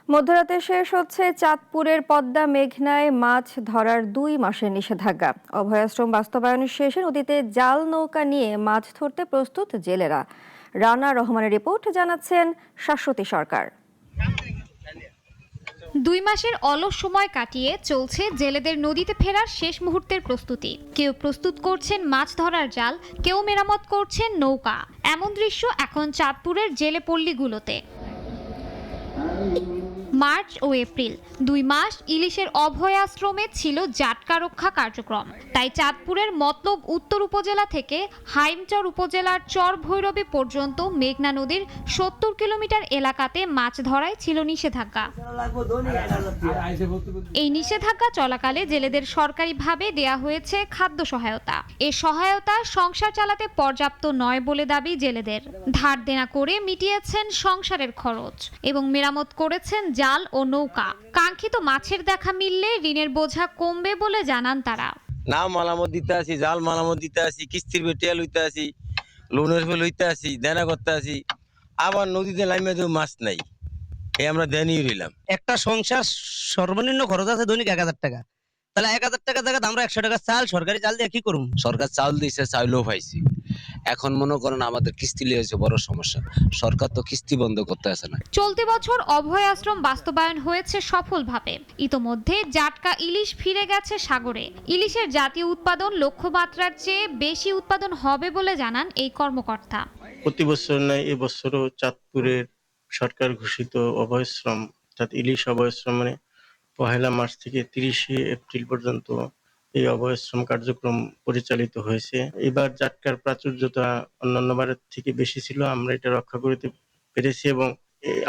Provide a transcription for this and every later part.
মধ্যরাতে শেষ হচ্ছে চাঁদপুরের পদ্মা মেঘনায় মাছ ধরার ২ মাসের নিষেধাজ্ঞা। অভয়াশ্রম বাস্তবায়নের শেষে নদীতে জাল নৌকা নিয়ে মাছ ধরতে প্রস্তুত জেলেরা। রানা রহমানের রিপোর্ট, জানাচ্ছেন শাশ্বতী সরকার। ২ মাসের অলস সময় কাটিয়ে চলছে জেলেদের নদীতে ফেরার শেষ মুহূর্তের প্রস্তুতি। কেউ প্রস্তুত করছেন মাছ ধরার জাল, কেউ মেরামত করছেন নৌকা। এমন দৃশ্য এখন চাঁদপুরের জেলে পল্লীগুলোতে। মার্চ ও এপ্রিল ২ মাস ইলিশের অভয়াশ্রমে ছিল জাটকা রক্ষা কার্যক্রম। তাই চাঁদপুরের মতলব উত্তর উপজেলা থেকে হাইমচর উপজেলার চর ভৈরবী পর্যন্ত মেঘনা নদীর ৭০ কিলোমিটার এলাকাতে মাছ ধরায় ছিল নিষেধাজ্ঞা। এই নিষেধাজ্ঞা চলাকালে জেলেদের সরকারিভাবে দেয়া হয়েছে খাদ্য সহায়তা। এ সহায়তা সংসার চালাতে পর্যাপ্ত নয় বলে দাবি জেলেদের। ধার দেনা করে মিটিয়েছেন সংসারের খরচ এবং মেরামত করেছেন জাল ও নৌকা। কাঙ্ক্ষিত মাছের দেখা মিললে ঋণের বোঝা কমবে বলে জানান তারা। নাম মালামত দিতে আসি, জাল মালামত দিতে আসি, কিস্তির বেটিয়া লইতে আসি, লোনের ফেল লইতে আসি, দেনা করতে আসি, আবার নদীতে লাইমে তো মাছ নাই। এই আমরা দেনই রইলাম। একটা সংসার সর্বনিম্ন খরচ আছে দৈনিক ১,০০০ টাকা। তাহলে ১,০০০ টাকা জায়গায় আমরা ১০০ টাকা চাল, সরকারি চাল দিয়ে কি করব? সরকার চাউল দিয়েছে, চাউলও পাইছি। এখন মনে করেন আমাদের কিস্তি লিয়েছে বড় সমস্যা। সরকার তো কিস্তি বন্ধ করতে আসে না। চলতি বছর অভয় আশ্রম বাস্তবায়ন হয়েছে সফলভাবে। ইতোমধ্যে জাটকা ইলিশ ফিরে গেছে সাগরে। ইলিশের জাতীয় উৎপাদন লক্ষ্যমাত্রার চেয়ে বেশি উৎপাদন হবে বলে জানান এই কর্মকর্তা। প্রতি বছর নয়, এবছরও চাঁদপুরের সরকার ঘোষিত অভয়াশ্রম অর্থাৎ ইলিশ অভয়াশ্রম মানে ১লা মার্চ থেকে ৩০শে এপ্রিল পর্যন্ত এই অভয়াশ্রম কার্যক্রম পরিচালিত হয়েছে। এবার জাটকার প্রাচুর্যতা অন্যান্য বারের থেকে বেশি ছিল, আমরা এটা রক্ষা করতে পেরেছি এবং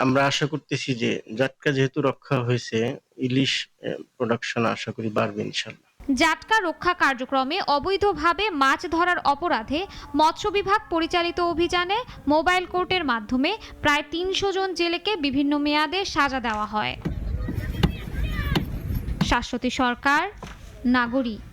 আমরা আশা করতেছি যে জাটকা যেহেতু রক্ষা হয়েছে, ইলিশ প্রোডাকশন আশা করি বাড়বে ইনশাল্লাহ। জাটকা রক্ষা কার্যক্রমে অবৈধভাবে মাছ ধরার অপরাধে মৎস্য বিভাগ পরিচালিত অভিযানে মোবাইল কোর্টের মাধ্যমে প্রায় ৩০০ জন জেলেকে বিভিন্ন মেয়াদে সাজা দেওয়া হয়। শাশ্বতী সরকার, নাগরিক।